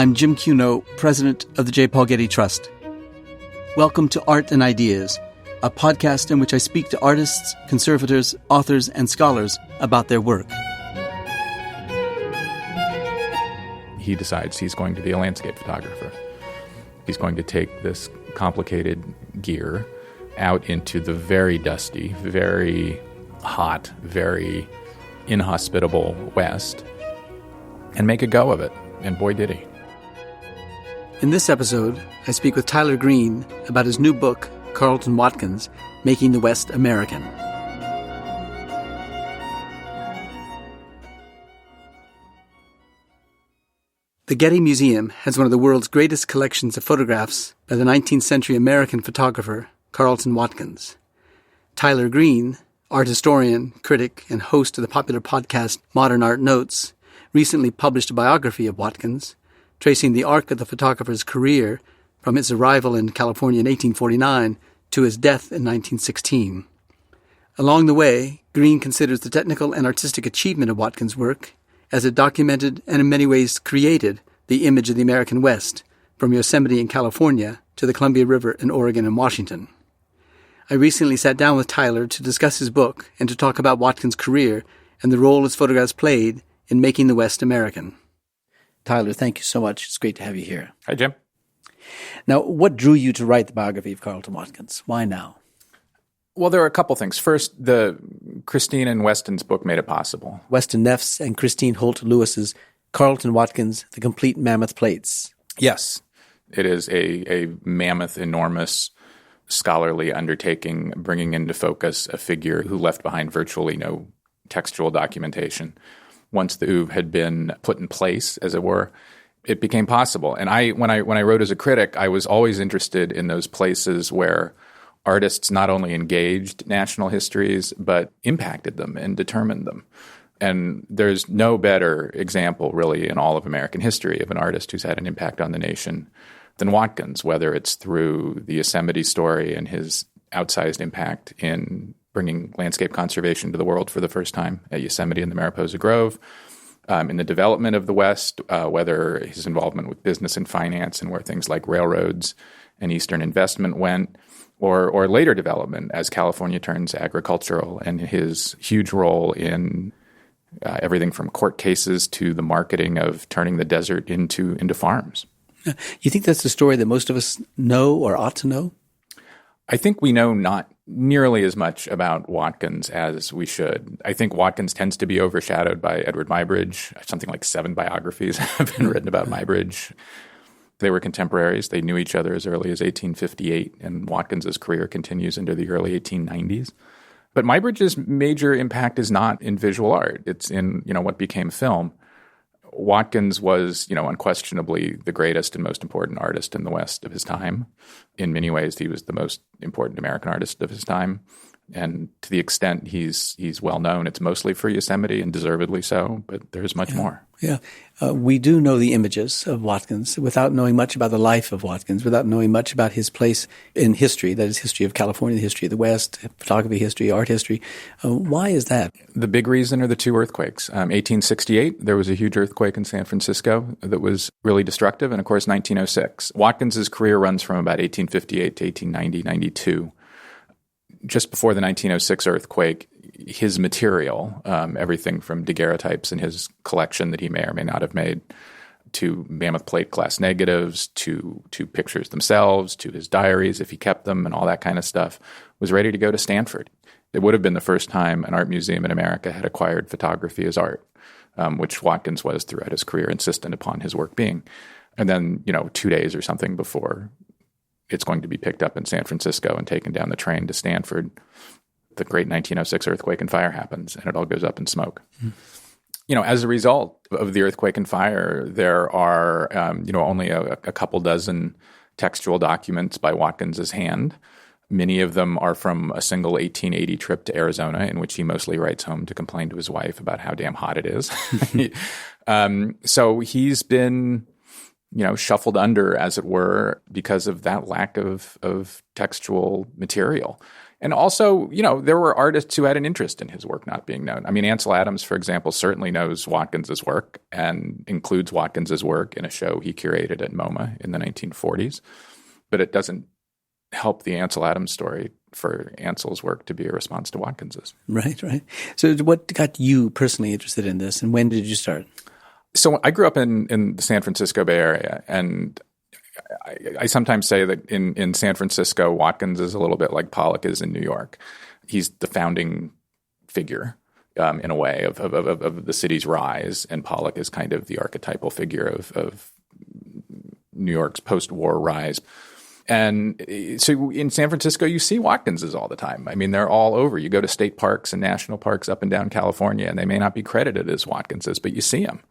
I'm Jim Cuno, president of the J. Paul Getty Trust. Welcome to Art and Ideas, a podcast in which I speak to artists, conservators, authors, and scholars about their work. He decides he's going to be a landscape photographer. He's going to take this complicated gear out into the very dusty, very hot, very inhospitable West and make a go of it. And boy, did he. In this episode, I speak with Tyler Green about his new book, Carleton Watkins, Making the West American. The Getty Museum has one of the world's greatest collections of photographs by the 19th-century American photographer Carleton Watkins. Tyler Green, art historian, critic, and host of the popular podcast Modern Art Notes, recently published a biography of Watkins, tracing the arc of the photographer's career from his arrival in California in 1849 to his death in 1916. Along the way, Green considers the technical and artistic achievement of Watkins' work as it documented and in many ways created the image of the American West, from Yosemite in California to the Columbia River in Oregon and Washington. I recently sat down with Tyler to discuss his book and to talk about Watkins' career and the role his photographs played in making the West American. Tyler, thank you so much. It's great to have you here. Hi, Jim. Now, what drew you to write the biography of Carleton Watkins? Why now? Well, there are a couple things. First, the Christine and Weston's book made it possible. Weston Neff's and Christine Holt Lewis's Carleton Watkins, The Complete Mammoth Plates. Yes. It is a mammoth, enormous, scholarly undertaking, bringing into focus a figure who left behind virtually no textual documentation. Once the oeuvre had been put in place, as it were, it became possible. And when I wrote as a critic, I was always interested in those places where artists not only engaged national histories, but impacted them and determined them. And there's no better example, really, in all of American history of an artist who's had an impact on the nation than Watkins, whether it's through the Yosemite story and his outsized impact in bringing landscape conservation to the world for the first time at Yosemite and the Mariposa Grove, in the development of the West, whether his involvement with business and finance and where things like railroads and Eastern investment went, or later development as California turns agricultural, and his huge role in everything from court cases to the marketing of turning the desert into farms. You think that's the story that most of us know or ought to know? I think we know not nearly as much about Watkins as we should. I think Watkins tends to be overshadowed by Edward Muybridge. Something like 7 biographies have been written about Muybridge. They were contemporaries. They knew each other as early as 1858, and Watkins's career continues into the early 1890s. But Muybridge's major impact is not in visual art. It's in, what became film. Watkins was, unquestionably the greatest and most important artist in the West of his time. In many ways, he was the most important American artist of his time. And to the extent he's well known, it's mostly for Yosemite, and deservedly so, but there's much more. Yeah. We do know the images of Watkins without knowing much about the life of Watkins, without knowing much about his place in history, that is history of California, the history of the West, photography history, art history. Why is that? The big reason are the 2 earthquakes. 1868, there was a huge earthquake in San Francisco that was really destructive, and of course 1906. Watkins's career runs from about 1858 to 1890, 92. Just before the 1906 earthquake, his material, everything from daguerreotypes in his collection that he may or may not have made, to mammoth plate glass negatives, to pictures themselves, to his diaries, if he kept them, and all that kind of stuff, was ready to go to Stanford. It would have been the first time an art museum in America had acquired photography as art, which Watkins was throughout his career insistent upon his work being. And then, 2 days or something before it's going to be picked up in San Francisco and taken down the train to Stanford, the great 1906 earthquake and fire happens, and it all goes up in smoke. Mm-hmm. As a result of the earthquake and fire, there are, only a couple dozen textual documents by Watkins's hand. Many of them are from a single 1880 trip to Arizona, in which he mostly writes home to complain to his wife about how damn hot it is. So he's been shuffled under, as it were, because of that lack of textual material. And also, there were artists who had an interest in his work not being known. I mean, Ansel Adams, for example, certainly knows Watkins's work and includes Watkins's work in a show he curated at MoMA in the 1940s. But it doesn't help the Ansel Adams story for Ansel's work to be a response to Watkins's. Right. So what got you personally interested in this, and when did you start? So I grew up in the San Francisco Bay Area, and I sometimes say that in San Francisco, Watkins is a little bit like Pollock is in New York. He's the founding figure, in a way, of the city's rise, and Pollock is kind of the archetypal figure of New York's post-war rise. And so in San Francisco, you see Watkinses all the time. I mean, they're all over. You go to state parks and national parks up and down California, and they may not be credited as Watkinses, but you see them.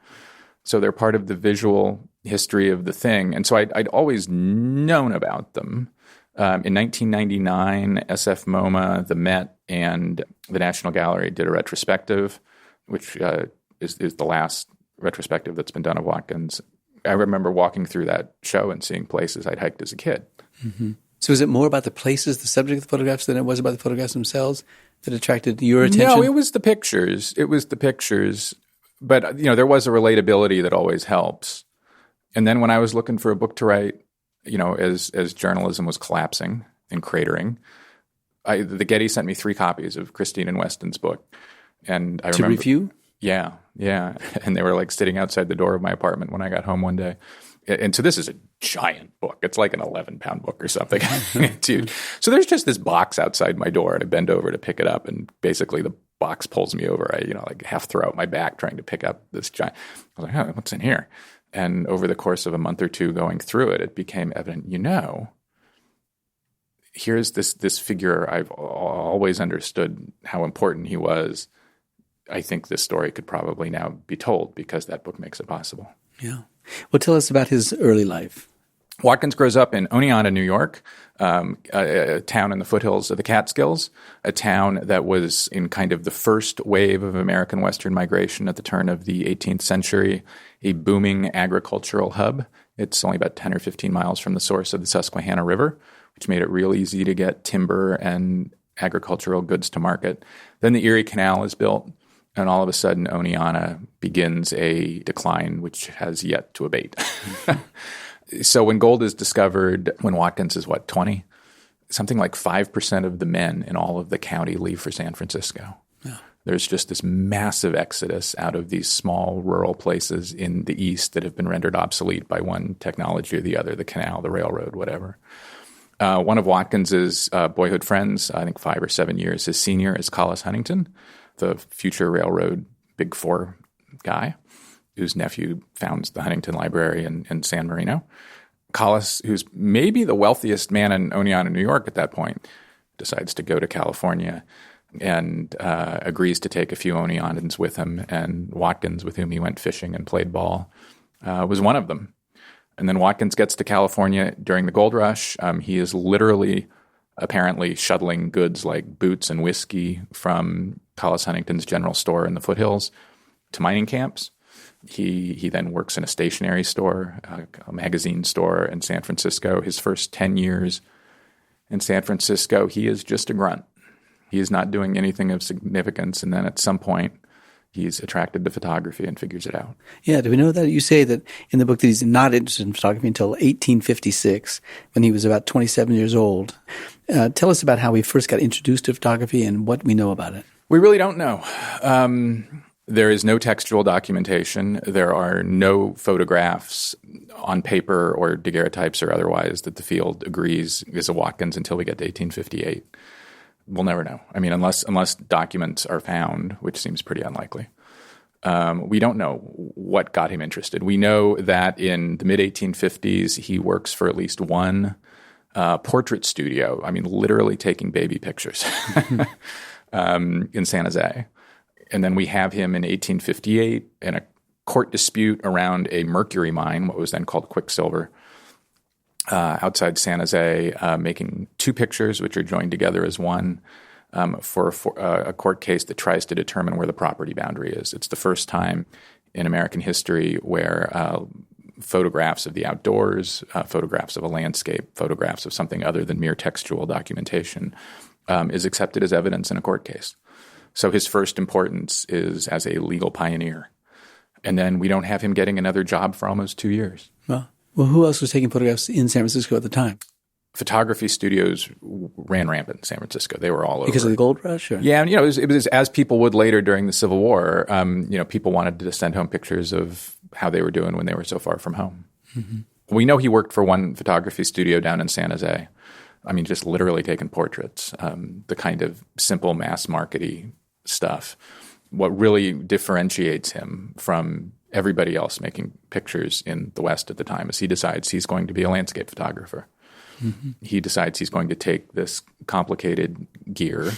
So they're part of the visual history of the thing. And so I'd always known about them. In 1999, SF MoMA, the Met, and the National Gallery did a retrospective, which is the last retrospective that's been done of Watkins. I remember walking through that show and seeing places I'd hiked as a kid. Mm-hmm. So is it more about the places, the subject of the photographs, than it was about the photographs themselves that attracted your attention? No, it was the pictures. But, there was a relatability that always helps. And then when I was looking for a book to write, as journalism was collapsing and cratering, the Getty sent me 3 copies of Christine and Weston's book. And I remember, to review? Yeah. And they were like sitting outside the door of my apartment when I got home one day. And so this is a giant book. It's like an 11-pound book or something. It's huge. So there's just this box outside my door, and I bend over to pick it up, and basically the box pulls me over. I, like half throw out my back trying to pick up this giant. I was like, oh, what's in here? And over the course of a month or two going through it, it became evident, here's this figure I've always understood how important he was. I think this story could probably now be told because that book makes it possible. Yeah. Well, tell us about his early life. Watkins grows up in Oneonta, New York, a town in the foothills of the Catskills, a town that was in kind of the first wave of American Western migration at the turn of the 18th century, a booming agricultural hub. It's only about 10 or 15 miles from the source of the Susquehanna River, which made it real easy to get timber and agricultural goods to market. Then the Erie Canal is built, and all of a sudden Oneonta begins a decline which has yet to abate. So when gold is discovered, when Watkins is 20? Something like 5% of the men in all of the county leave for San Francisco. Yeah. There's just this massive exodus out of these small rural places in the East that have been rendered obsolete by one technology or the other, the canal, the railroad, whatever. One of Watkins's boyhood friends, I think 5 or 7 years, his senior, is Collis Huntington, the future railroad Big Four guy, whose nephew founds the Huntington Library in San Marino. Collis, who's maybe the wealthiest man in Oneonta, New York at that point, decides to go to California and agrees to take a few Oneontans with him. And Watkins, with whom he went fishing and played ball, was one of them. And then Watkins gets to California during the gold rush. He is literally, apparently, shuttling goods like boots and whiskey from Collis Huntington's general store in the foothills to mining camps. He then works in a stationery store, a magazine store in San Francisco. His first 10 years in San Francisco, he is just a grunt. He is not doing anything of significance. And then at some point, he's attracted to photography and figures it out. Yeah, do we know that? You say that in the book that he's not interested in photography until 1856, when he was about 27 years old. Tell us about how he first got introduced to photography and what we know about it. We really don't know. There is no textual documentation. There are no photographs on paper or daguerreotypes or otherwise that the field agrees is a Watkins until we get to 1858. We'll never know. I mean, unless documents are found, which seems pretty unlikely. We don't know what got him interested. We know that in the mid-1850s, he works for at least one portrait studio. I mean, literally taking baby pictures in San Jose. And then we have him in 1858 in a court dispute around a mercury mine, what was then called Quicksilver, outside San Jose, making 2 pictures, which are joined together as one, for a court case that tries to determine where the property boundary is. It's the first time in American history where photographs of the outdoors, photographs of a landscape, photographs of something other than mere textual documentation is accepted as evidence in a court case. So his first importance is as a legal pioneer. And then we don't have him getting another job for almost 2 years. Well, who else was taking photographs in San Francisco at the time? Photography studios ran rampant in San Francisco. They were all over. Because of the gold rush? Or? Yeah, and it was as people would later during the Civil War. People wanted to send home pictures of how they were doing when they were so far from home. Mm-hmm. We know he worked for one photography studio down in San Jose. Just literally taking portraits, the kind of simple mass market-y stuff. What really differentiates him from everybody else making pictures in the West at the time is he decides he's going to be a landscape photographer. Mm-hmm. He decides he's going to take this complicated gear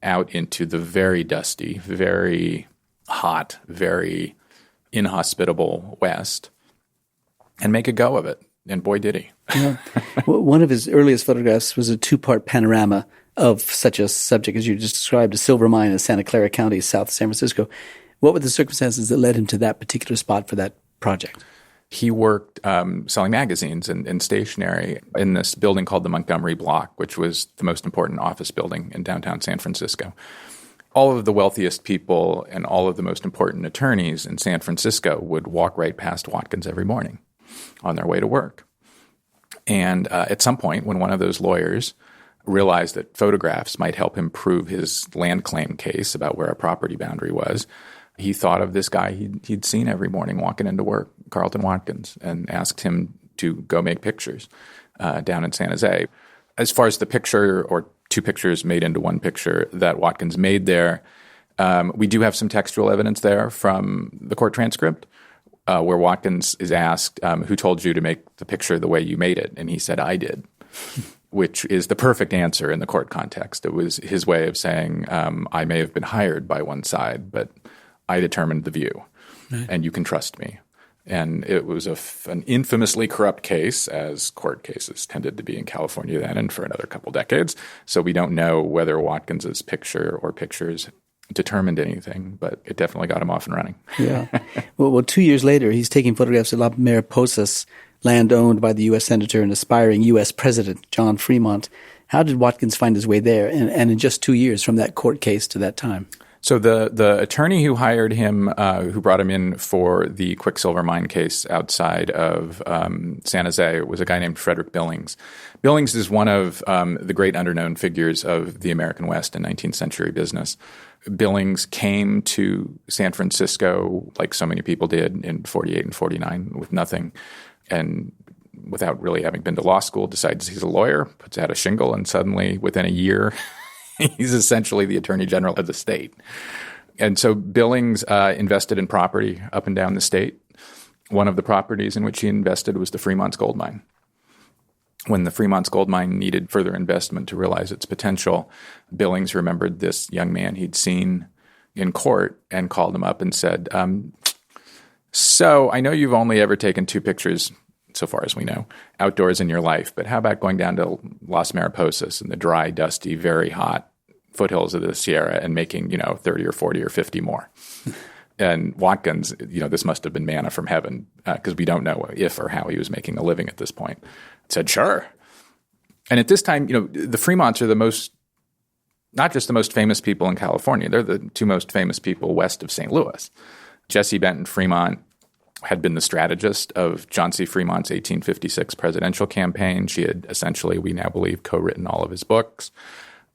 out into the very dusty, very hot, very inhospitable West and make a go of it. And boy, did he. Yeah. One of his earliest photographs was a 2-part panorama of such a subject as you just described, a silver mine in Santa Clara County, south of San Francisco. What were the circumstances that led him to that particular spot for that project? He worked selling magazines and stationery in this building called the Montgomery Block, which was the most important office building in downtown San Francisco. All of the wealthiest people and all of the most important attorneys in San Francisco would walk right past Watkins every morning on their way to work. And at some point, when one of those lawyers realized that photographs might help him prove his land claim case about where a property boundary was, he thought of this guy he'd seen every morning walking into work, Carleton Watkins, and asked him to go make pictures down in San Jose. As far as the picture or 2 pictures made into one picture that Watkins made there, we do have some textual evidence there from the court transcript where Watkins is asked, who told you to make the picture the way you made it? And he said, I did, which is the perfect answer in the court context. It was his way of saying, I may have been hired by one side, but I determined the view, right, and you can trust me. And it was an infamously corrupt case, as court cases tended to be in California then and for another couple decades. So we don't know whether Watkins's picture or pictures determined anything, but it definitely got him off and running. Yeah. Well, 2 years later, he's taking photographs of La Mariposas, land owned by the U.S. Senator and aspiring U.S. President John Fremont. How did Watkins find his way there? And in just 2 years from that court case to that time? So the attorney who hired him, who brought him in for the Quicksilver mine case outside of San Jose, was a guy named Frederick Billings. Billings is one of the great underknown figures of the American West in 19th century business. Billings came to San Francisco, like so many people did, in 48 and 49 with nothing, and without really having been to law school, decides he's a lawyer, puts out a shingle, and suddenly, within a year, he's essentially the attorney general of the state. And so Billings invested in property up and down the state. One of the properties in which he invested was the Fremont's gold mine. When the Fremont's gold mine needed further investment to realize its potential, Billings remembered this young man he'd seen in court and called him up and said, so I know you've only ever taken 2 pictures, so far as we know, outdoors in your life, but how about going down to Las Mariposas in the dry, dusty, very hot foothills of the Sierra and making, 30 or 40 or 50 more? And Watkins, this must have been manna from heaven because we don't know if or how he was making a living at this point, said, sure. And at this time, the Fremonts are not just the most famous people in California, they're the 2 most famous people west of St. Louis. Jessie Benton Fremont had been the strategist of John C. Fremont's 1856 presidential campaign. She had essentially, we now believe, co-written all of his books.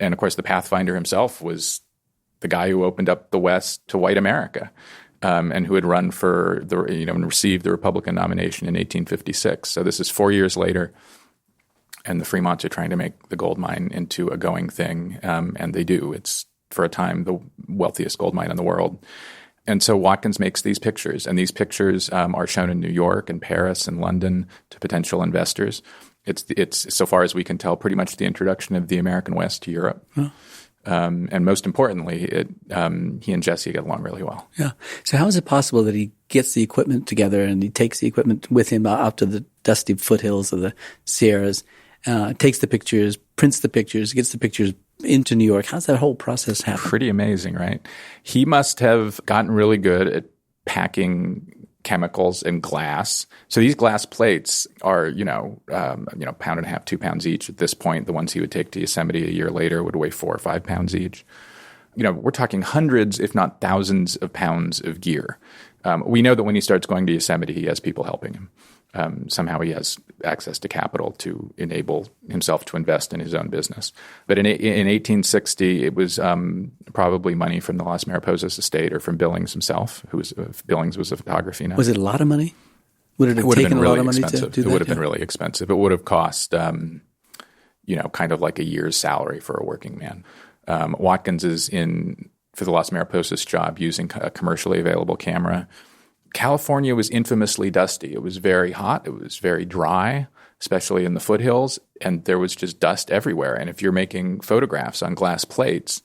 And of course, the Pathfinder himself was the guy who opened up the West to white America, and who had run for and received the Republican nomination in 1856. So this is 4 years later, and the Fremonts are trying to make the gold mine into a going thing, and they do. It's, for a time, the wealthiest gold mine in the world. And so Watkins makes these pictures, and these pictures are shown in New York and Paris and London to potential investors. It's so far as we can tell, pretty much the introduction of the American West to Europe. Huh. And most importantly, he and Jessie get along really well. Yeah. So how is it possible that he gets the equipment together and he takes the equipment with him out to the dusty foothills of the Sierras, takes the pictures, prints the pictures, gets the pictures into New York? How's that whole process happen? Pretty amazing, right? He must have gotten really good at packing chemicals and glass. So these glass plates are, pound and a half, 2 pounds each. At this point, the ones he would take to Yosemite a year later would weigh 4 or 5 pounds each. We're talking hundreds, if not thousands of pounds of gear. We know that when he starts going to Yosemite, he has people helping him. Somehow he has access to capital to enable himself to invest in his own business. But in 1860, it was probably money from the Las Mariposas estate or from Billings himself, Billings was a photography nut. Was it a lot of money? Would it have taken a lot of money to do that? It would have been really expensive. It would have cost, kind of like a year's salary for a working man. Watkins is for the Las Mariposas job using a commercially available camera. California was infamously dusty. It was very hot. It was very dry, especially in the foothills, and there was just dust everywhere. And if you're making photographs on glass plates,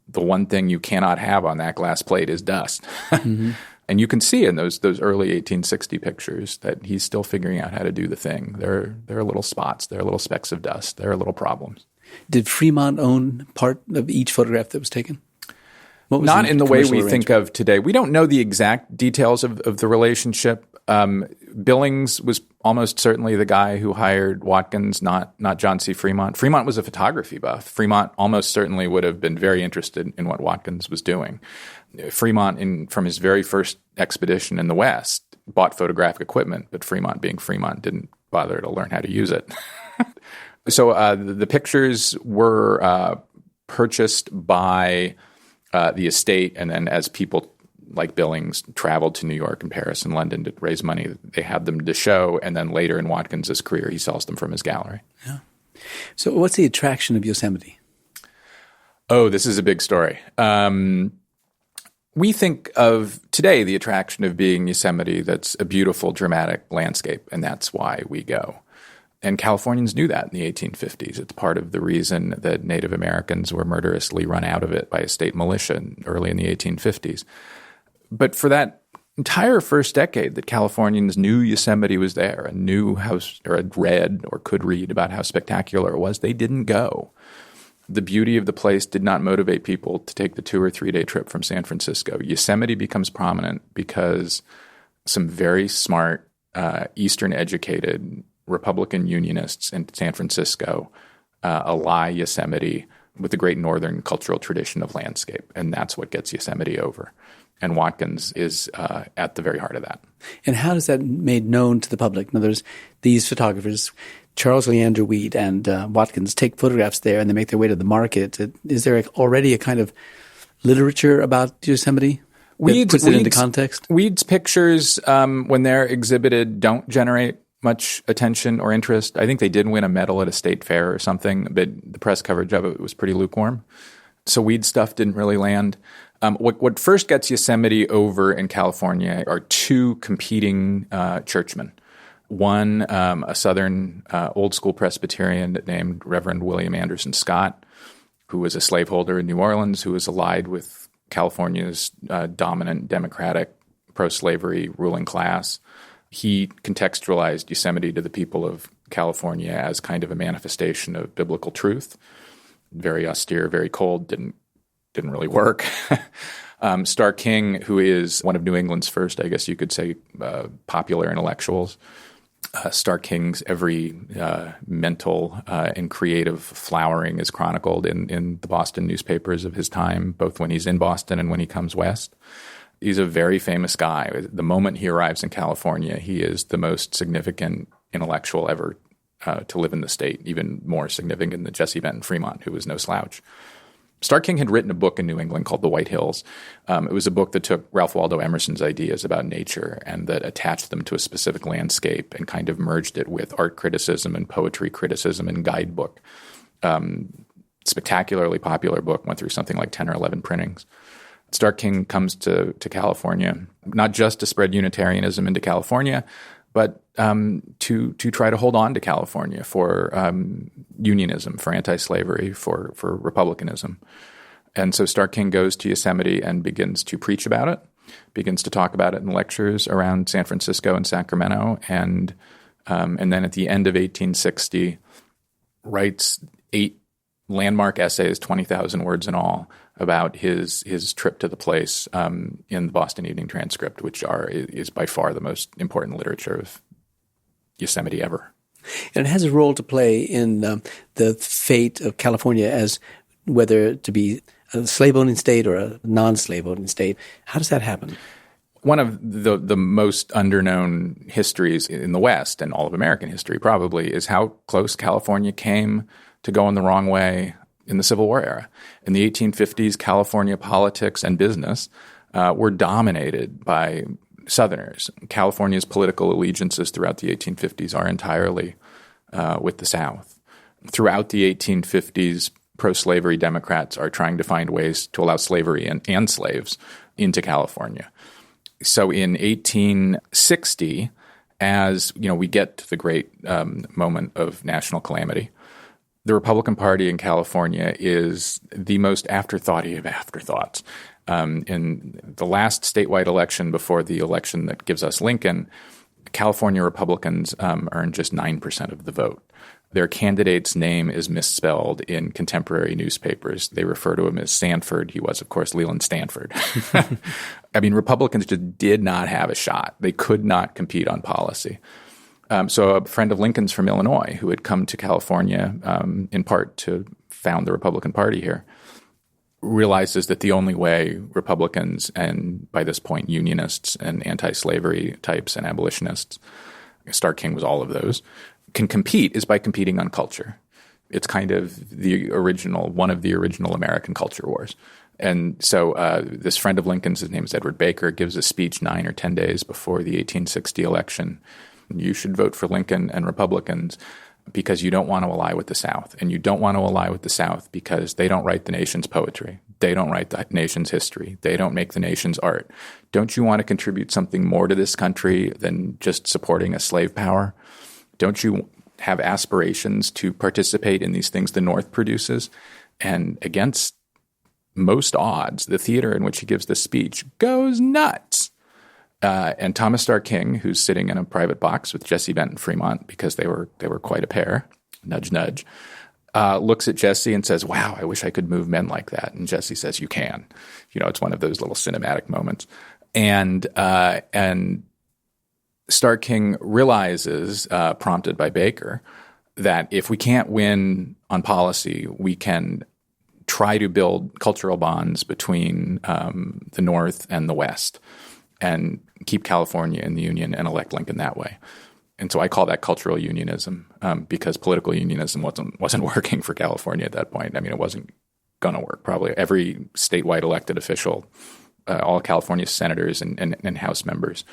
the one thing you cannot have on that glass plate is dust. Mm-hmm. And you can see in those early 1860 pictures that he's still figuring out how to do the thing. There are little spots. There are little specks of dust. There are little problems. Did Fremont own part of each photograph that was taken? Not in the way we think of today. We don't know the exact details of the relationship. Billings was almost certainly the guy who hired Watkins, not John C. Fremont. Fremont was a photography buff. Fremont almost certainly would have been very interested in what Watkins was doing. Fremont, from his very first expedition in the West, bought photographic equipment, but Fremont, being Fremont, didn't bother to learn how to use it. So the pictures were purchased by the estate, and then as people like Billings traveled to New York and Paris and London to raise money, they had them to show, and then later in Watkins' career, he sells them from his gallery. Yeah. So what's the attraction of Yosemite? Oh, this is a big story. We think of today the attraction of being Yosemite, that's a beautiful, dramatic landscape, and that's why we go. And Californians knew that in the 1850s. It's part of the reason that Native Americans were murderously run out of it by a state militia early in the 1850s. But for that entire first decade that Californians knew Yosemite was there and knew or had read or could read about how spectacular it was, they didn't go. The beauty of the place did not motivate people to take the 2 or 3 day trip from San Francisco. Yosemite becomes prominent because some very smart, Eastern-educated Republican Unionists in San Francisco ally Yosemite with the great Northern cultural tradition of landscape, and that's what gets Yosemite over. And Watkins is at the very heart of that. And how is that made known to the public? In other words, these photographers, Charles Leander Weed and Watkins, take photographs there and they make their way to the market. Is there already a kind of literature about Yosemite that puts it into context? Weed's pictures, when they're exhibited, don't generate much attention or interest. I think they did win a medal at a state fair or something, but the press coverage of it was pretty lukewarm. So Weed's stuff didn't really land. What first gets Yosemite over in California are 2 competing churchmen. One, a Southern old-school Presbyterian named Reverend William Anderson Scott, who was a slaveholder in New Orleans, who was allied with California's dominant Democratic pro-slavery ruling class. He contextualized Yosemite to the people of California as kind of a manifestation of biblical truth. Very austere, very cold, didn't really work. Starr King, who is one of New England's first, I guess you could say, popular intellectuals. Starr King's every mental and creative flowering is chronicled in the Boston newspapers of his time, both when he's in Boston and when he comes west. He's a very famous guy. The moment he arrives in California, he is the most significant intellectual ever to live in the state, even more significant than Jesse Benton Fremont, who was no slouch. Starr King had written a book in New England called The White Hills. It was a book that took Ralph Waldo Emerson's ideas about nature and that attached them to a specific landscape and kind of merged it with art criticism and poetry criticism and guidebook. Spectacularly popular book, went through something like 10 or 11 printings. Starr King comes to California, not just to spread Unitarianism into California, but to try to hold on to California for unionism, for anti-slavery, for republicanism. And so Starr King goes to Yosemite and begins to preach about it, begins to talk about it in lectures around San Francisco and Sacramento, and then at the end of 1860 writes 8 landmark essays, 20,000 words in all, about his trip to the place in the Boston Evening Transcript, which is by far the most important literature of Yosemite ever. And it has a role to play in the fate of California as whether to be a slave-owning state or a non-slave-owning state. How does that happen? One of the most underknown histories in the West, and all of American history probably, is how close California came to going the wrong way in the Civil War era. In the 1850s, California politics and business were dominated by Southerners. California's political allegiances throughout the 1850s are entirely with the South. Throughout the 1850s, pro-slavery Democrats are trying to find ways to allow slavery and slaves into California. So in 1860, as we get to the great moment of national calamity, the Republican Party in California is the most afterthoughty of afterthoughts. In the last statewide election before the election that gives us Lincoln, California Republicans earned just 9% of the vote. Their candidate's name is misspelled in contemporary newspapers. They refer to him as Sanford. He was, of course, Leland Stanford. I mean, Republicans just did not have a shot. They could not compete on policy. So a friend of Lincoln's from Illinois who had come to California in part to found the Republican Party here realizes that the only way Republicans, and by this point unionists and anti-slavery types and abolitionists, Stark King was all of those, can compete is by competing on culture. It's kind of one of the original American culture wars. And so this friend of Lincoln's, his name is Edward Baker, gives a speech 9 or 10 days before the 1860 election. You should vote for Lincoln and Republicans because you don't want to ally with the South. And you don't want to ally with the South because they don't write the nation's poetry. They don't write the nation's history. They don't make the nation's art. Don't you want to contribute something more to this country than just supporting a slave power? Don't you have aspirations to participate in these things the North produces? And against most odds, the theater in which he gives this speech goes nuts. And Thomas Stark King, who's sitting in a private box with Jesse Benton Fremont because they were quite a pair, nudge, nudge, looks at Jesse and says, "Wow, I wish I could move men like that." And Jesse says, "You can." It's one of those little cinematic moments. And Stark King realizes, prompted by Baker, that if we can't win on policy, we can try to build cultural bonds between the North and the West and keep California in the Union and elect Lincoln that way. And so I call that cultural unionism because political unionism wasn't working for California at that point. I mean, it wasn't going to work. Probably every statewide elected official, all California senators and House members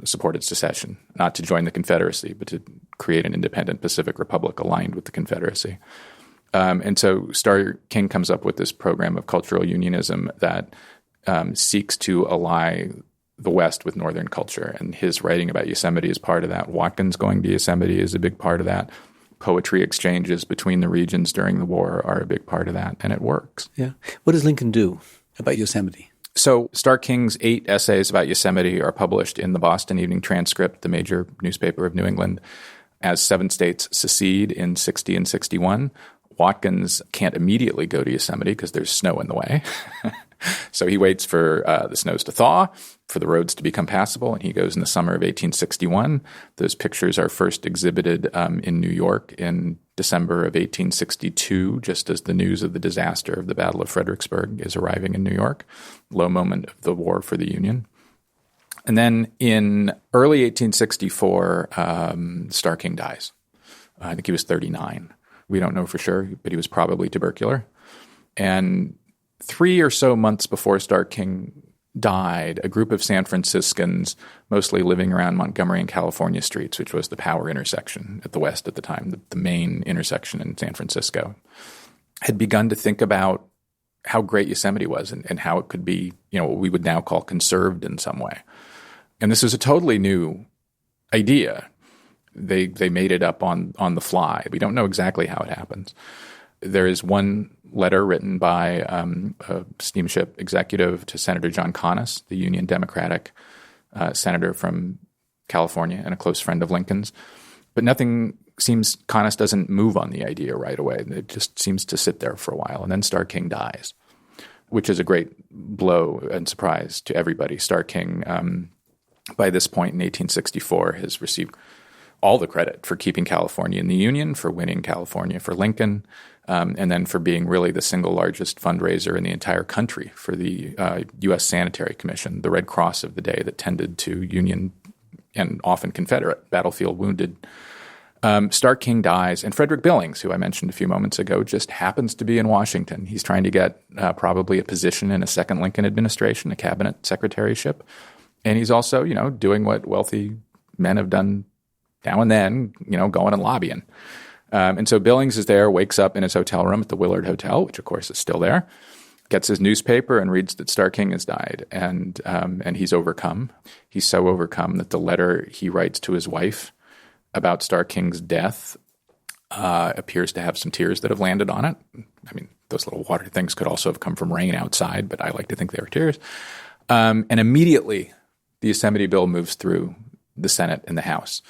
supported secession, not to join the Confederacy, but to create an independent Pacific Republic aligned with the Confederacy. And so Stark King comes up with this program of cultural unionism that seeks to ally the West with Northern culture. And his writing about Yosemite is part of that. Watkins going to Yosemite is a big part of that. Poetry exchanges between the regions during the war are a big part of that, and it works. Yeah. What does Lincoln do about Yosemite? So Stark King's 8 essays about Yosemite are published in the Boston Evening Transcript, the major newspaper of New England, as 7 states secede in 60 and 61. Watkins can't immediately go to Yosemite because there's snow in the way. So he waits for the snows to thaw, for the roads to become passable, and he goes in the summer of 1861. Those pictures are first exhibited in New York in December of 1862, just as the news of the disaster of the Battle of Fredericksburg is arriving in New York, low moment of the war for the Union. And then in early 1864, Stark King dies. I think he was 39. We don't know for sure, but he was probably tubercular. And 3 or so months before Stark King died, a group of San Franciscans, mostly living around Montgomery and California streets, which was the power intersection at the West at the time, the main intersection in San Francisco, had begun to think about how great Yosemite was and how it could be, what we would now call conserved in some way. And this is a totally new idea. They made it up on the fly. We don't know exactly how it happens. There is one letter written by a steamship executive to Senator John Conness, the Union Democratic senator from California and a close friend of Lincoln's. But nothing Conus doesn't move on the idea right away. It just seems to sit there for a while. And then Starr King dies, which is a great blow and surprise to everybody. Starr King, by this point in 1864, has received all the credit for keeping California in the Union, for winning California for Lincoln, and then for being really the single largest fundraiser in the entire country for the U.S. Sanitary Commission, the Red Cross of the day that tended to Union and often Confederate battlefield wounded. Starr King dies, and Frederick Billings, who I mentioned a few moments ago, just happens to be in Washington. He's trying to get probably a position in a second Lincoln administration, a cabinet secretaryship. And he's also, doing what wealthy men have done now and then, going and lobbying. And so Billings is there, wakes up in his hotel room at the Willard Hotel, which of course is still there, gets his newspaper and reads that Starr King has died. And he's overcome. He's so overcome that the letter he writes to his wife about Starr King's death appears to have some tears that have landed on it. I mean, those little water things could also have come from rain outside, but I like to think they were tears. And immediately the Yosemite bill moves through the Senate and the House.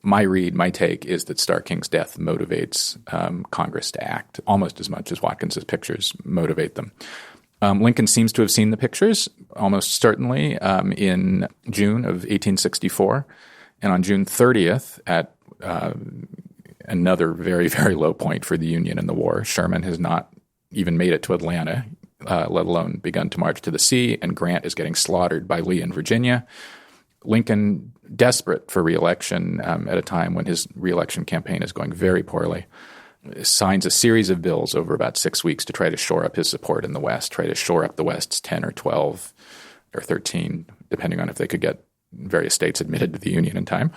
My take is that Starr King's death motivates Congress to act almost as much as Watkins's pictures motivate them. Lincoln seems to have seen the pictures, almost certainly, in June of 1864. And on June 30th, at another very, very low point for the Union in the war, Sherman has not even made it to Atlanta, let alone begun to march to the sea, and Grant is getting slaughtered by Lee in Virginia. Lincoln, desperate for re-election at a time when his re-election campaign is going very poorly, signs a series of bills over about 6 weeks to try to shore up his support in the West, try to shore up the West's 10 or 12 or 13, depending on if they could get various states admitted to the Union in time,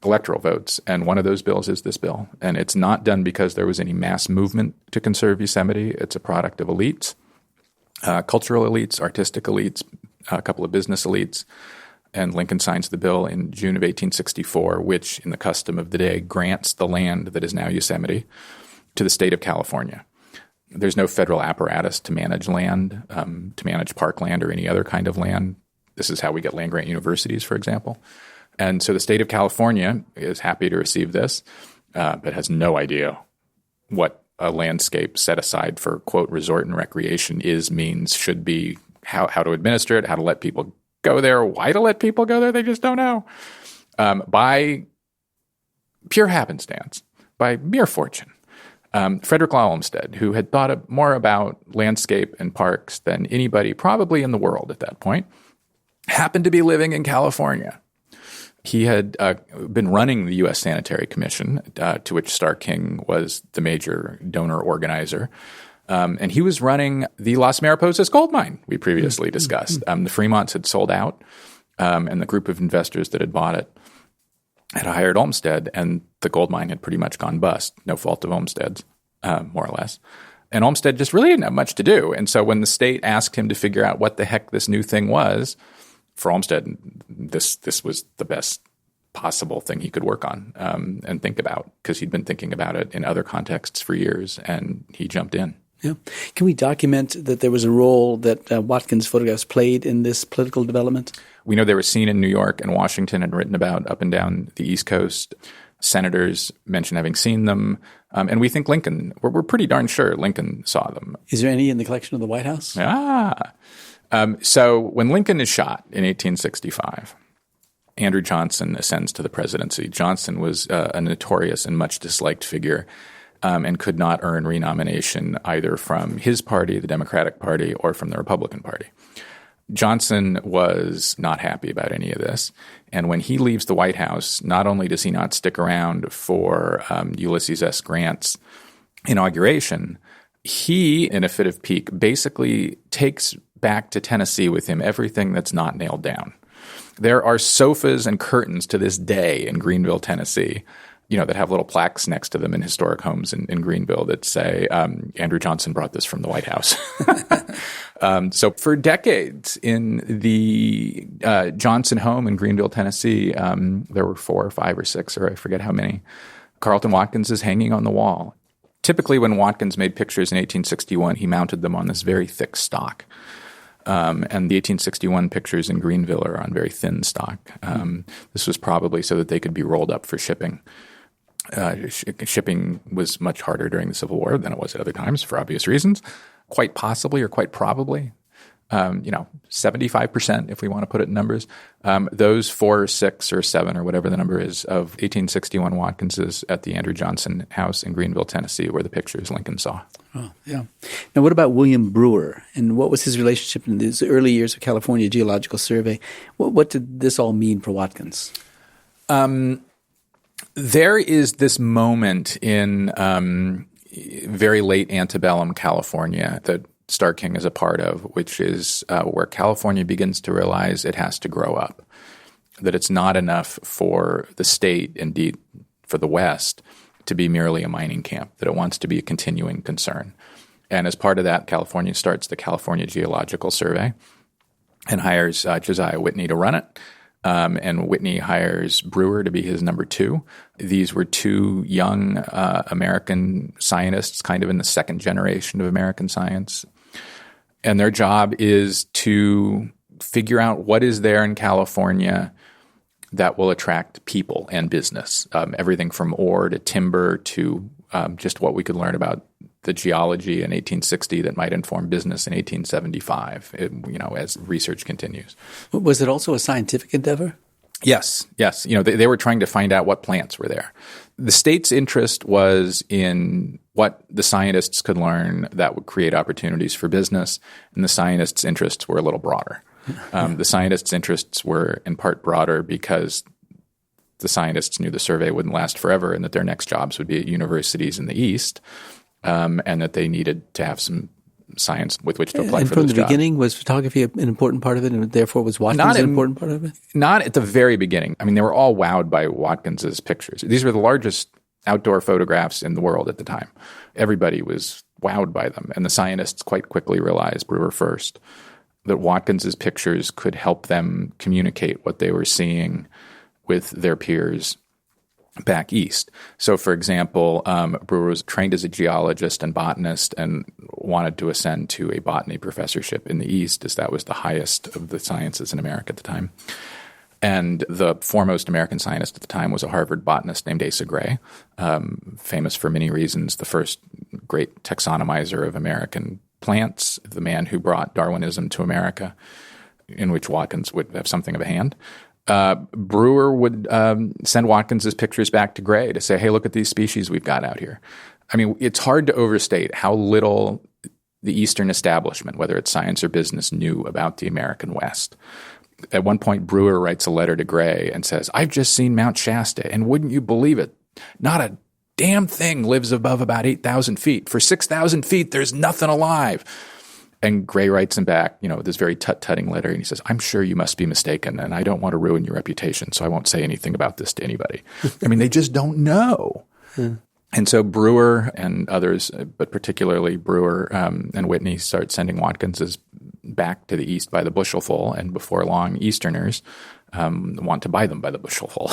electoral votes. And one of those bills is this bill. And it's not done because there was any mass movement to conserve Yosemite. It's a product of elites, cultural elites, artistic elites, a couple of business elites. And Lincoln signs the bill in June of 1864, which, in the custom of the day, grants the land that is now Yosemite to the state of California. There's no federal apparatus to manage land, to manage parkland or any other kind of land. This is how we get land-grant universities, for example. And so the state of California is happy to receive this, but has no idea what a landscape set aside for, quote, resort and recreation means, should be, how to administer it, how to let people go there, why to let people go there, they just don't know. By pure happenstance, by mere fortune, Frederick Law Olmsted, who had thought more about landscape and parks than anybody probably in the world at that point, happened to be living in California. He had been running the U.S. Sanitary Commission, to which Starr King was the major donor organizer. And he was running the Las Mariposas gold mine we previously discussed. The Fremonts had sold out, and the group of investors that had bought it had hired Olmsted, and the gold mine had pretty much gone bust, no fault of Olmsted's, more or less. And Olmsted just really didn't have much to do. And so when the state asked him to figure out what the heck this new thing was, for Olmsted, this was the best possible thing he could work on and think about, because he'd been thinking about it in other contexts for years, and he jumped in. Yeah. Can we document that there was a role that Watkins' photographs played in this political development? We know they were seen in New York and Washington and written about up and down the East Coast. Senators mention having seen them. And we think Lincoln, we're pretty darn sure Lincoln saw them. Is there any in the collection of the White House? So when Lincoln is shot in 1865, Andrew Johnson ascends to the presidency. Johnson was a notorious and much disliked figure, and could not earn renomination either from his party, the Democratic Party, or from the Republican Party. Johnson was not happy about any of this. And when he leaves the White House, not only does he not stick around for Ulysses S. Grant's inauguration, he, in a fit of pique, basically takes back to Tennessee with him everything that's not nailed down. There are sofas and curtains to this day in Greenville, Tennessee, that have little plaques next to them in historic homes in Greenville that say, Andrew Johnson brought this from the White House. So for decades in the Johnson home in Greenville, Tennessee, there were 4 or 5 or 6, or I forget how many, Carleton Watkins is hanging on the wall. Typically when Watkins made pictures in 1861, he mounted them on this very thick stock. And the 1861 pictures in Greenville are on very thin stock. This was probably so that they could be rolled up for shipping. Shipping was much harder during the Civil War than it was at other times for obvious reasons. Quite possibly or quite probably, 75%, if we want to put it in numbers, those 4 or 6 or 7 or whatever the number is of 1861 Watkinses at the Andrew Johnson House in Greenville, Tennessee, were the pictures Lincoln saw. Oh, yeah. Now, what about William Brewer, and what was his relationship in these early years of California Geological Survey? What did this all mean for Watkins? There is this moment in very late antebellum California that Starr King is a part of, which is where California begins to realize it has to grow up, that it's not enough for the state, indeed for the West, to be merely a mining camp, that it wants to be a continuing concern. And as part of that, California starts the California Geological Survey and hires Josiah Whitney to run it. And Whitney hires Brewer to be his number 2. These were 2 young American scientists, kind of in the second generation of American science. And their job is to figure out what is there in California that will attract people and business, everything from ore to timber to just what we could learn about the geology in 1860 that might inform business in 1875, as research continues. Was it also a scientific endeavor? Yes. They were trying to find out what plants were there. The state's interest was in what the scientists could learn that would create opportunities for business, and the scientists' interests were a little broader. The scientists' interests were in part broader because the scientists knew the survey wouldn't last forever and that their next jobs would be at universities in the East, and that they needed to have some science with which to apply and for those jobs. And from the beginning, was photography an important part of it, and therefore was Watkins an important part of it? Not at the very beginning. I mean, they were all wowed by Watkins's pictures. These were the largest outdoor photographs in the world at the time. Everybody was wowed by them, and the scientists quite quickly realized, Brewer first, that Watkins's pictures could help them communicate what they were seeing with their peers back east. So, for example, Brewer was trained as a geologist and botanist and wanted to ascend to a botany professorship in the East, as that was the highest of the sciences in America at the time. And the foremost American scientist at the time was a Harvard botanist named Asa Gray, famous for many reasons, the first great taxonomizer of American plants, the man who brought Darwinism to America, in which Watkins would have something of a hand. Brewer would send Watkins's pictures back to Gray to say, hey, look at these species we've got out here. I mean, it's hard to overstate how little the Eastern establishment, whether it's science or business, knew about the American West. At one point, Brewer writes a letter to Gray and says, I've just seen Mount Shasta, and wouldn't you believe it? Not a damn thing lives above about 8,000 feet. For 6,000 feet, there's nothing alive. And Gray writes him back, this very tut-tutting letter, and he says, I'm sure you must be mistaken, and I don't want to ruin your reputation, so I won't say anything about this to anybody. I mean, they just don't know. And so Brewer and others, but particularly Brewer and Whitney, start sending Watkinses back to the East by the bushelful, and before long, Easterners want to buy them by the bushelful.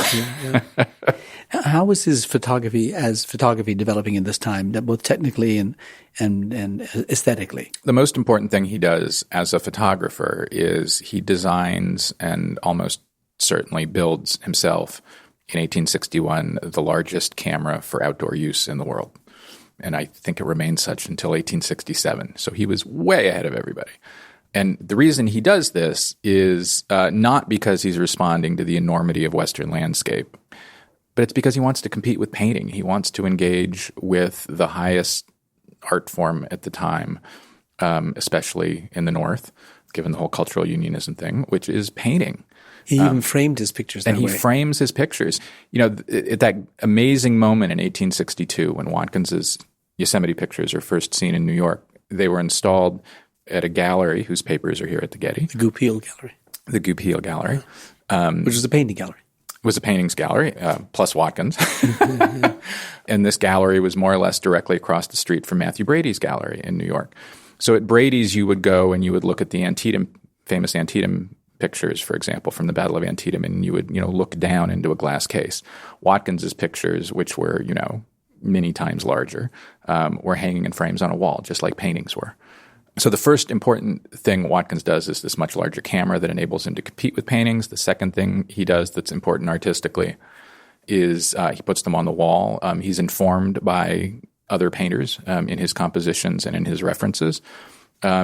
How was his photography developing in this time, both technically and aesthetically? The most important thing he does as a photographer is he designs and almost certainly builds himself in 1861 the largest camera for outdoor use in the world. And I think it remained such until 1867. So he was way ahead of everybody. And the reason he does this is not because he's responding to the enormity of Western landscape, but it's because he wants to compete with painting. He wants to engage with the highest art form at the time, especially in the North, given the whole cultural unionism thing, which is painting. He even framed his pictures that way. And he frames his pictures. At that amazing moment in 1862 when Watkins's Yosemite pictures are first seen in New York, they were installed at a gallery whose papers are here at the Getty. The Goupil Gallery. The Goupil Gallery. Which was a painting gallery. Was a paintings gallery, plus Watkins. And this gallery was more or less directly across the street from Matthew Brady's gallery in New York. So at Brady's, you would go and you would look at the Antietam, famous Antietam pictures, for example, from the Battle of Antietam, and you would, look down into a glass case. Watkins's pictures, which were, many times larger, were hanging in frames on a wall, just like paintings were. So the first important thing Watkins does is this much larger camera that enables him to compete with paintings. The second thing he does that's important artistically is he puts them on the wall. He's informed by other painters in his compositions and in his references.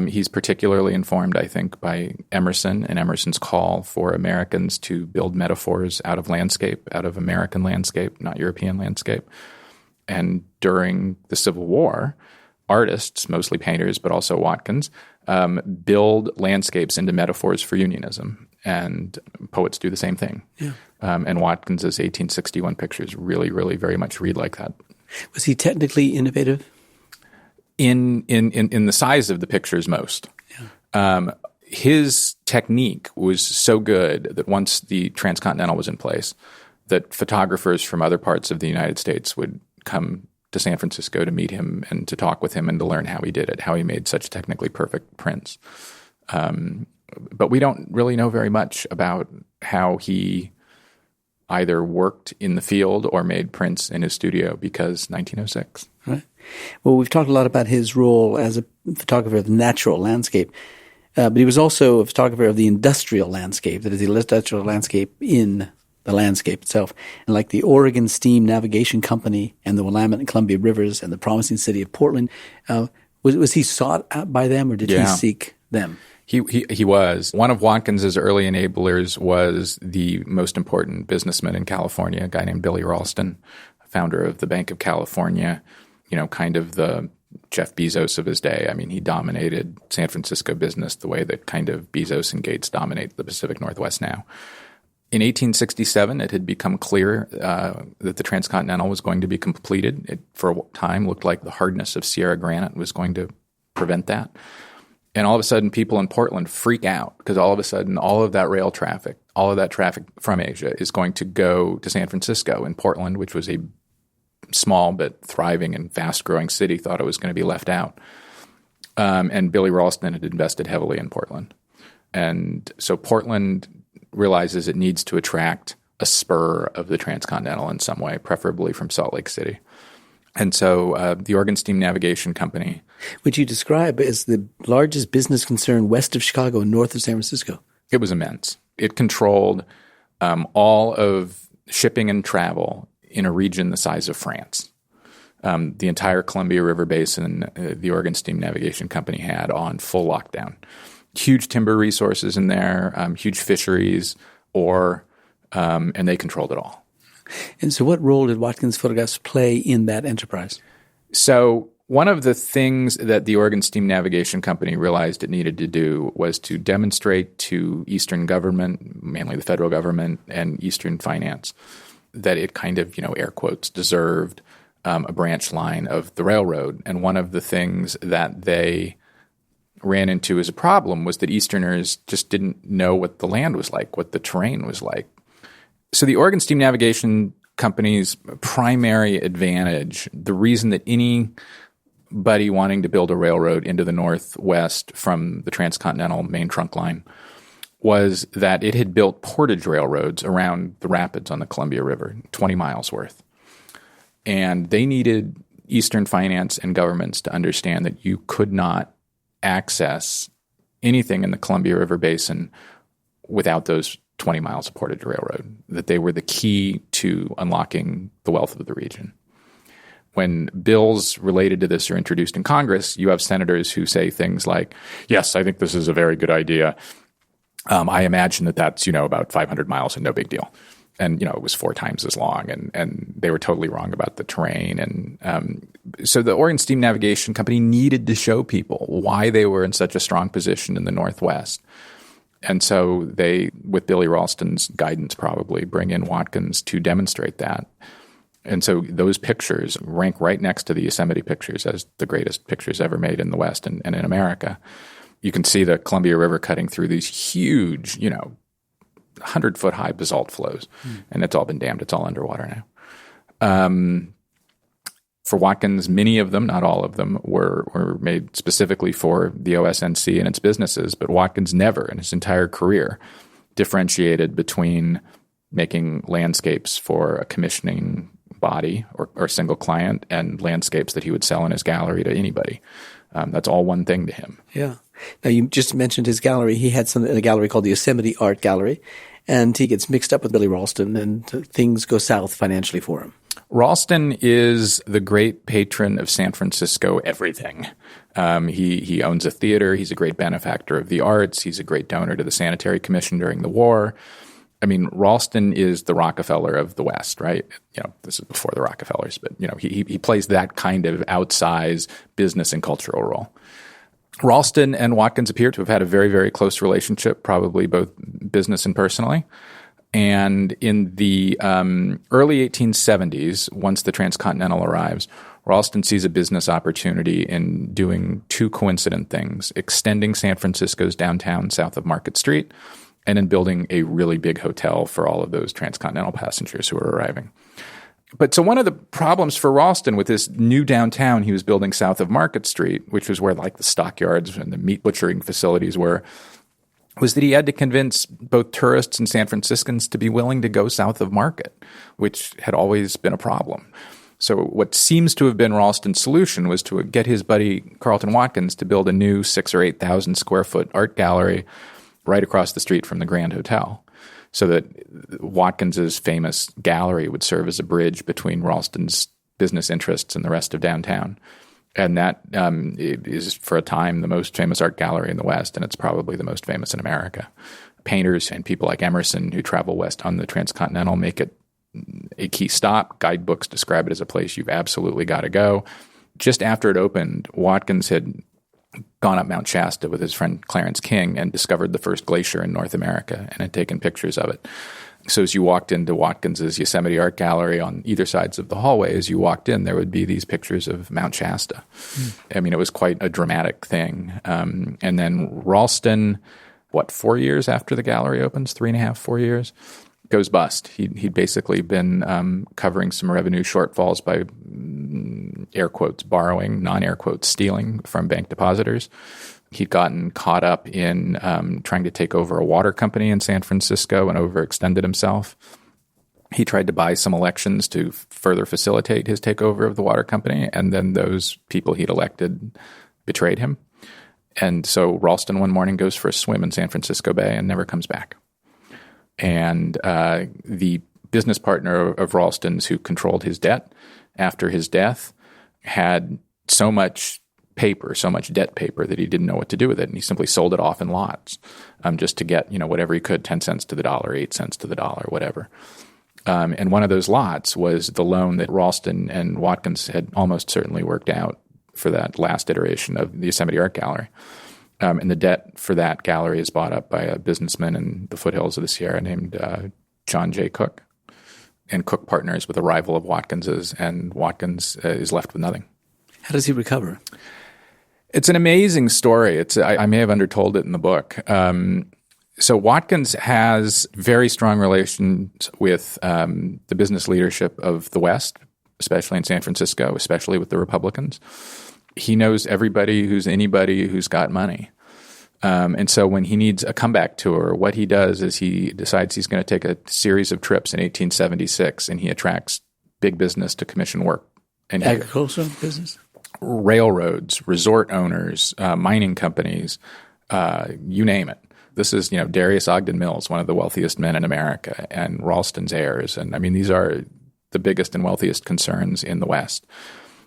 He's particularly informed, I think, by Emerson and Emerson's call for Americans to build metaphors out of landscape, out of American landscape, not European landscape. And during the Civil War, artists, mostly painters, but also Watkins, build landscapes into metaphors for unionism. And poets do the same thing. Yeah. And Watkins's 1861 pictures really, really very much read like that. Was he technically innovative? In the size of the pictures, most. Yeah. His technique was so good that once the Transcontinental was in place, that photographers from other parts of the United States would come to San Francisco to meet him and to talk with him and to learn how he did it, how he made such technically perfect prints. But we don't really know very much about how he either worked in the field or made prints in his studio because 1906. Right. Well, we've talked a lot about his role as a photographer of the natural landscape, but he was also a photographer of the industrial landscape, that is, the industrial landscape in the landscape itself. And like the Oregon Steam Navigation Company and the Willamette and Columbia Rivers and the promising city of Portland, was he sought out by them or did he seek them? He was. One of Watkins's early enablers was the most important businessman in California, a guy named Billy Ralston, founder of the Bank of California, kind of the Jeff Bezos of his day. I mean, he dominated San Francisco business the way that kind of Bezos and Gates dominate the Pacific Northwest now. In 1867, it had become clear that the Transcontinental was going to be completed. It, for a time, looked like the hardness of Sierra granite was going to prevent that. And all of a sudden, people in Portland freak out because all of a sudden, all of that rail traffic, all of that traffic from Asia is going to go to San Francisco. And Portland, which was a small but thriving and fast-growing city, thought it was going to be left out. And Billy Ralston had invested heavily in Portland. And so Portland realizes it needs to attract a spur of the Transcontinental in some way, preferably from Salt Lake City. And so the Oregon Steam Navigation Company, which you describe as the largest business concern west of Chicago and north of San Francisco. It was immense. It controlled all of shipping and travel in a region the size of France. The entire Columbia River Basin, the Oregon Steam Navigation Company had on full lockdown. Huge timber resources in there, huge fisheries, ore, and they controlled it all. And so what role did Watkins' photographs play in that enterprise? So one of the things that the Oregon Steam Navigation Company realized it needed to do was to demonstrate to Eastern government, mainly the federal government and Eastern finance, that it kind of, air quotes, deserved a branch line of the railroad. And one of the things that they ran into as a problem was that Easterners just didn't know what the land was like, what the terrain was like. So the Oregon Steam Navigation Company's primary advantage, the reason that anybody wanting to build a railroad into the Northwest from the Transcontinental main trunk line, was that it had built portage railroads around the rapids on the Columbia River, 20 miles worth. And they needed Eastern finance and governments to understand that you could not access anything in the Columbia River Basin without those 20 miles of portage railroad, that they were the key to unlocking the wealth of the region. When bills related to this are introduced in Congress, you have senators who say things like, yes, I think this is a very good idea. I imagine that's, about 500 miles and no big deal. And, it was 4 times as long, and they were totally wrong about the terrain. And so the Oregon Steam Navigation Company needed to show people why they were in such a strong position in the Northwest. And so they, with Billy Ralston's guidance probably, bring in Watkins to demonstrate that. And so those pictures rank right next to the Yosemite pictures as the greatest pictures ever made in the West and in America. You can see the Columbia River cutting through these huge, 100-foot high basalt flows. And it's all been dammed. It's all underwater now. For Watkins, many of them, not all of them, were made specifically for the OSNC and its businesses, but Watkins never in his entire career differentiated between making landscapes for a commissioning body or single client and landscapes that he would sell in his gallery to anybody. That's all one thing to him. Yeah. Now, you just mentioned his gallery. He had a gallery called the Yosemite Art Gallery, and he gets mixed up with Billy Ralston, and things go south financially for him. Ralston is the great patron of San Francisco everything. He owns a theater. He's a great benefactor of the arts. He's a great donor to the Sanitary Commission during the war. I mean, Ralston is the Rockefeller of the West, right? This is before the Rockefellers, but he plays that kind of outsized business and cultural role. Ralston and Watkins appear to have had a very, very close relationship, probably both business and personally. And in the early 1870s, once the Transcontinental arrives, Ralston sees a business opportunity in doing two coincident things: extending San Francisco's downtown south of Market Street, and then building a really big hotel for all of those transcontinental passengers who were arriving. But so one of the problems for Ralston with this new downtown he was building south of Market Street, which was where like the stockyards and the meat butchering facilities were, was that he had to convince both tourists and San Franciscans to be willing to go south of Market, which had always been a problem. So what seems to have been Ralston's solution was to get his buddy Carleton Watkins to build a new 6,000 or 8,000 square foot art gallery right across the street from the Grand Hotel, so that Watkins's famous gallery would serve as a bridge between Ralston's business interests and the rest of downtown. And that is, for a time, the most famous art gallery in the West, and it's probably the most famous in America. Painters and people like Emerson who travel west on the Transcontinental make it a key stop. Guidebooks describe it as a place you've absolutely got to go. Just after it opened, Watkins had gone up Mount Shasta with his friend Clarence King and discovered the first glacier in North America and had taken pictures of it. So as you walked into Watkins's Yosemite Art Gallery, on either sides of the hallway, as you walked in, there would be these pictures of Mount Shasta. I mean, it was quite a dramatic thing. And then Ralston, 4 years after the gallery opens, 3.5, 4 years, goes bust. He'd basically been covering some revenue shortfalls by, air quotes, borrowing, non-air quotes, stealing from bank depositors. He'd gotten caught up in trying to take over a water company in San Francisco and overextended himself. He tried to buy some elections to further facilitate his takeover of the water company, and then those people he'd elected betrayed him. And so Ralston one morning goes for a swim in San Francisco Bay and never comes back. And the business partner of Ralston's who controlled his debt after his death had so much debt paper that he didn't know what to do with it. And he simply sold it off in lots just to get, whatever he could, 10 cents to the dollar, 8 cents to the dollar, whatever. And one of those lots was the loan that Ralston and Watkins had almost certainly worked out for that last iteration of the Yosemite Art Gallery. And the debt for that gallery is bought up by a businessman in the foothills of the Sierra named John J. Cook. And Cook partners with a rival of Watkins's, and Watkins is left with nothing. How does he recover? It's an amazing story. I may have undertold it in the book. So Watkins has very strong relations with the business leadership of the West, especially in San Francisco, especially with the Republicans. He knows everybody who's anybody who's got money. And so when he needs a comeback tour, what he does is he decides he's going to take a series of trips in 1876, and he attracts big business to commission work. And agricultural business? Railroads, resort owners, mining companies, you name it. This is, Darius Ogden Mills, one of the wealthiest men in America, and Ralston's heirs. And I mean, these are the biggest and wealthiest concerns in the West.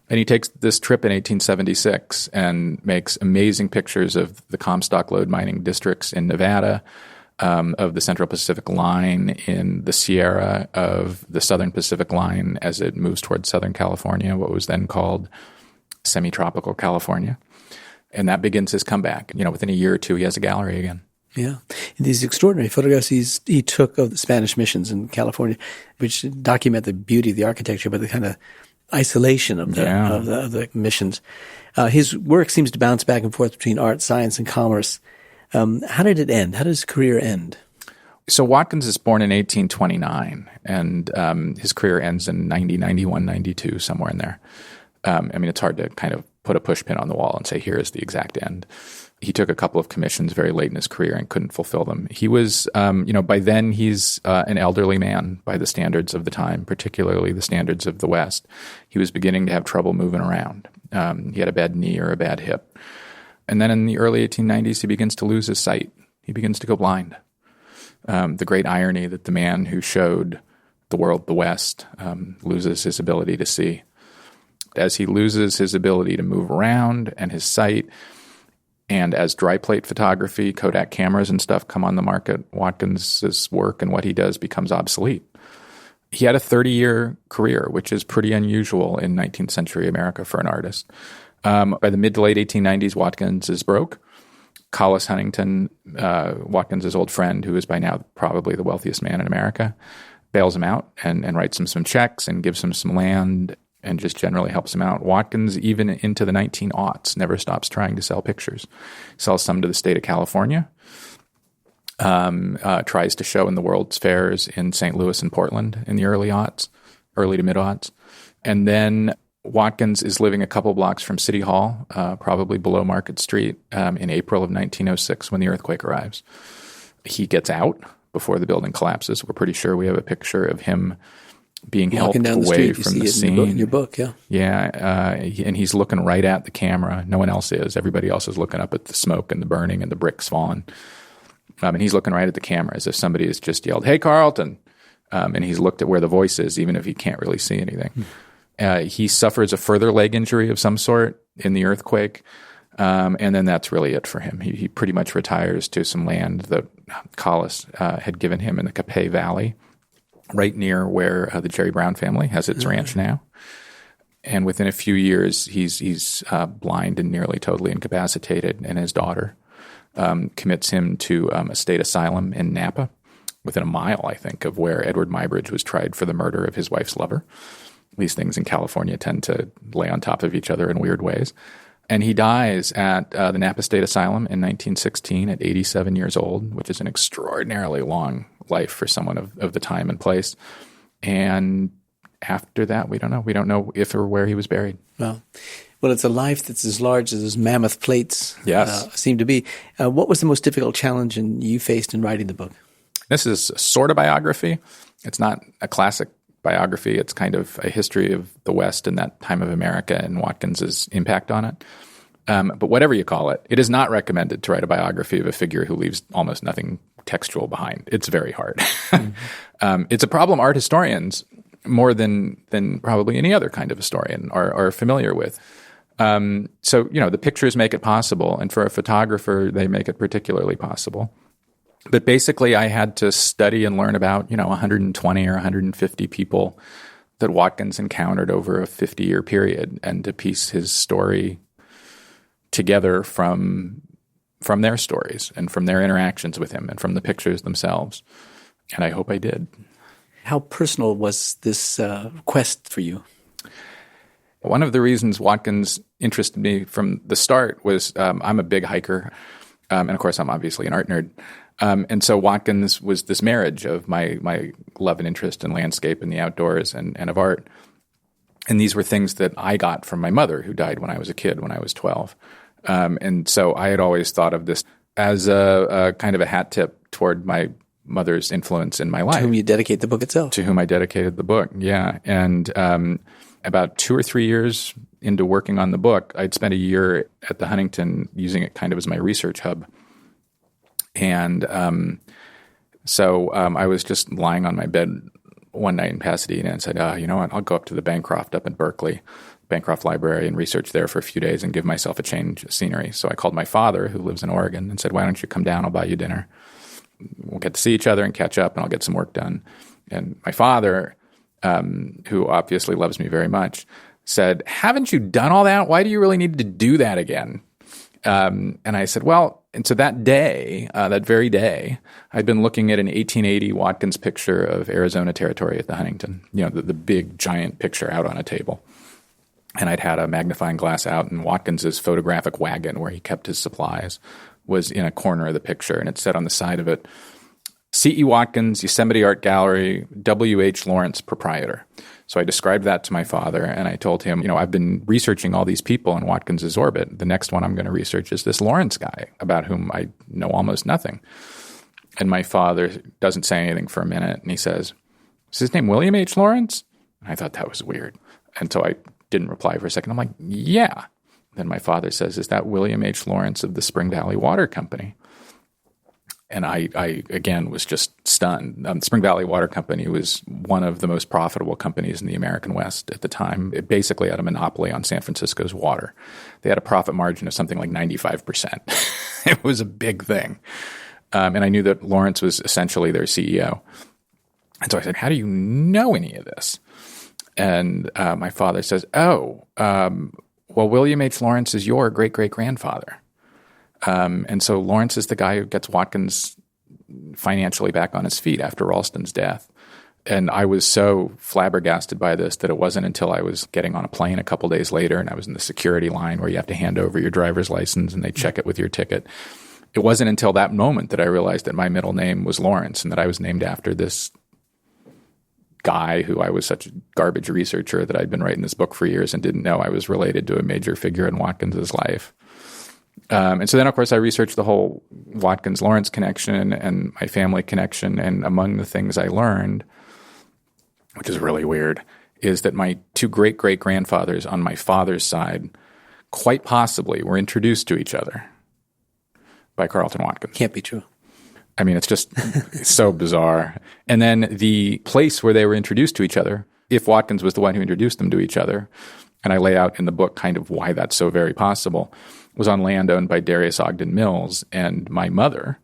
And he takes this trip in 1876 and makes amazing pictures of the Comstock lode mining districts in Nevada, of the Central Pacific Line in the Sierra, of the Southern Pacific Line as it moves towards Southern California, what was then called semi-tropical California. And that begins his comeback. Within a year or two, he has a gallery again. Yeah. And these extraordinary photographs he took of the Spanish missions in California, which document the beauty of the architecture, but the kind of isolation of the missions. His work seems to bounce back and forth between art, science, and commerce. How did it end? How did his career end? So Watkins is born in 1829, and his career ends in 90, 91, 92, somewhere in there. It's hard to kind of put a pushpin on the wall and say, here is the exact end. He took a couple of commissions very late in his career and couldn't fulfill them. He was, by then he's an elderly man by the standards of the time, particularly the standards of the West. He was beginning to have trouble moving around. He had a bad knee or a bad hip. And then in the early 1890s, he begins to lose his sight. He begins to go blind. The great irony that the man who showed the world the West loses his ability to see. As he loses his ability to move around and his sight, and as dry plate photography, Kodak cameras and stuff come on the market, Watkins's work and what he does becomes obsolete. He had a 30-year career, which is pretty unusual in 19th century America for an artist. By the mid to late 1890s, Watkins is broke. Collis Huntington, Watkins' old friend, who is by now probably the wealthiest man in America, bails him out and writes him some checks and gives him some land and just generally helps him out. Watkins, even into the 1900s, never stops trying to sell pictures. Sells some to the state of California, tries to show in the World's Fairs in St. Louis and Portland in the early to mid-aughts. And then Watkins is living a couple blocks from City Hall, probably below Market Street, in April of 1906 when the earthquake arrives. He gets out before the building collapses. We're pretty sure we have a picture of him being helped away from the scene. In your book, yeah. Yeah, and he's looking right at the camera. No one else is. Everybody else is looking up at the smoke and the burning and the bricks falling. And he's looking right at the camera as if somebody has just yelled, "Hey, Carleton!" And he's looked at where the voice is, even if he can't really see anything. He suffers a further leg injury of some sort in the earthquake, and then that's really it for him. He pretty much retires to some land that Collis had given him in the Capay Valley, right near where the Jerry Brown family has its ranch now. And within a few years, he's blind and nearly totally incapacitated, and his daughter commits him to a state asylum in Napa, within a mile, I think, of where Edward Muybridge was tried for the murder of his wife's lover. These things in California tend to lay on top of each other in weird ways. And he dies at the Napa State Asylum in 1916 at 87 years old, which is an extraordinarily long life for someone of the time and place. And after that, we don't know. We don't know if or where he was buried. Well, it's a life that's as large as those mammoth plates seem to be. What was the most difficult challenge you faced in writing the book? This is a sort of biography. It's not a classic biography. It's kind of a history of the West and that time of America and Watkins's impact on it. But whatever you call it, it is not recommended to write a biography of a figure who leaves almost nothing textual behind. It's very hard. Mm-hmm. It's a problem art historians, more than probably any other kind of historian, are familiar with. So, the pictures make it possible, and for a photographer, they make it particularly possible. But basically, I had to study and learn about, 120 or 150 people that Watkins encountered over a 50-year period, and to piece his story together from their stories and from their interactions with him and from the pictures themselves. And I hope I did. How personal was this quest for you? One of the reasons Watkins interested me from the start was I'm a big hiker. And of course, I'm obviously an art nerd. And so Watkins was this marriage of my love and interest in landscape and the outdoors and of art. And these were things that I got from my mother, who died when I was a kid, when I was 12. And so I had always thought of this as a kind of a hat tip toward my mother's influence in my life. To whom you dedicate the book itself. To whom I dedicated the book, yeah. And about 2 or 3 years into working on the book, I'd spent a year at the Huntington using it kind of as my research hub. And so I was just lying on my bed one night in Pasadena and said, you know what, I'll go up to the Bancroft up in Berkeley, Bancroft Library, and research there for a few days and give myself a change of scenery. So I called my father, who lives in Oregon, and said, why don't you come down? I'll buy you dinner. We'll get to see each other and catch up, and I'll get some work done. And my father, who obviously loves me very much, said, haven't you done all that? Why do you really need to do that again? And I said, well, and so that day, that very day, I'd been looking at an 1880 Watkins picture of Arizona Territory at the Huntington, the big giant picture out on a table. And I'd had a magnifying glass out, and Watkins's photographic wagon where he kept his supplies was in a corner of the picture, and it said on the side of it, C.E. Watkins, Yosemite Art Gallery, W.H. Lawrence, proprietor. So I described that to my father, and I told him, I've been researching all these people in Watkins's orbit. The next one I'm going to research is this Lawrence guy, about whom I know almost nothing. And my father doesn't say anything for a minute, and he says, is his name William H. Lawrence? And I thought that was weird. And so I didn't reply for a second. I'm like, yeah. Then my father says, is that William H. Lawrence of the Spring Valley Water Company? And I again, was just stunned. Spring Valley Water Company was one of the most profitable companies in the American West at the time. It basically had a monopoly on San Francisco's water. They had a profit margin of something like 95%. It was a big thing. And I knew that Lawrence was essentially their CEO. And so I said, how do you know any of this? And my father says, well, William H. Lawrence is your great-great-grandfather. And so Lawrence is the guy who gets Watkins financially back on his feet after Ralston's death. And I was so flabbergasted by this that it wasn't until I was getting on a plane a couple days later and I was in the security line where you have to hand over your driver's license and they check it with your ticket. It wasn't until that moment that I realized that my middle name was Lawrence and that I was named after this guy who I was such a garbage researcher that I'd been writing this book for years and didn't know I was related to a major figure in Watkins's life. And so then, of course, I researched the whole Watkins-Lawrence connection and my family connection. And among the things I learned, which is really weird, is that my two great-great-grandfathers on my father's side quite possibly were introduced to each other by Carleton Watkins. Can't be true. I mean, it's just so bizarre. And then the place where they were introduced to each other, if Watkins was the one who introduced them to each other, and I lay out in the book kind of why that's so very possible, was on land owned by Darius Ogden Mills, and my mother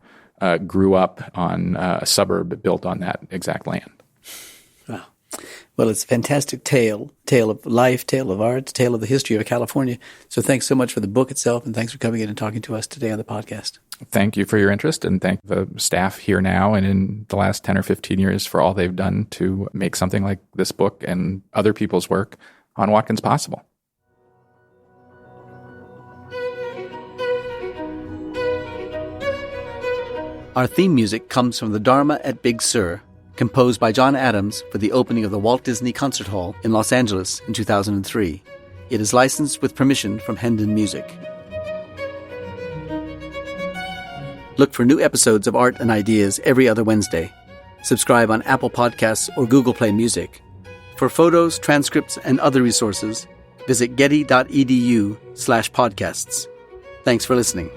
grew up on a suburb built on that exact land. Wow. Well, it's a fantastic tale of life, tale of art, tale of the history of California. So thanks so much for the book itself, and thanks for coming in and talking to us today on the podcast. Thank you for your interest, and thank the staff here now and in the last 10 or 15 years for all they've done to make something like this book and other people's work on Watkins possible. Our theme music comes from the Dharma at Big Sur, composed by John Adams for the opening of the Walt Disney Concert Hall in Los Angeles in 2003. It is licensed with permission from Hendon Music. Look for new episodes of Art and Ideas every other Wednesday. Subscribe on Apple Podcasts or Google Play Music. For photos, transcripts, and other resources, visit getty.edu/podcasts. Thanks for listening.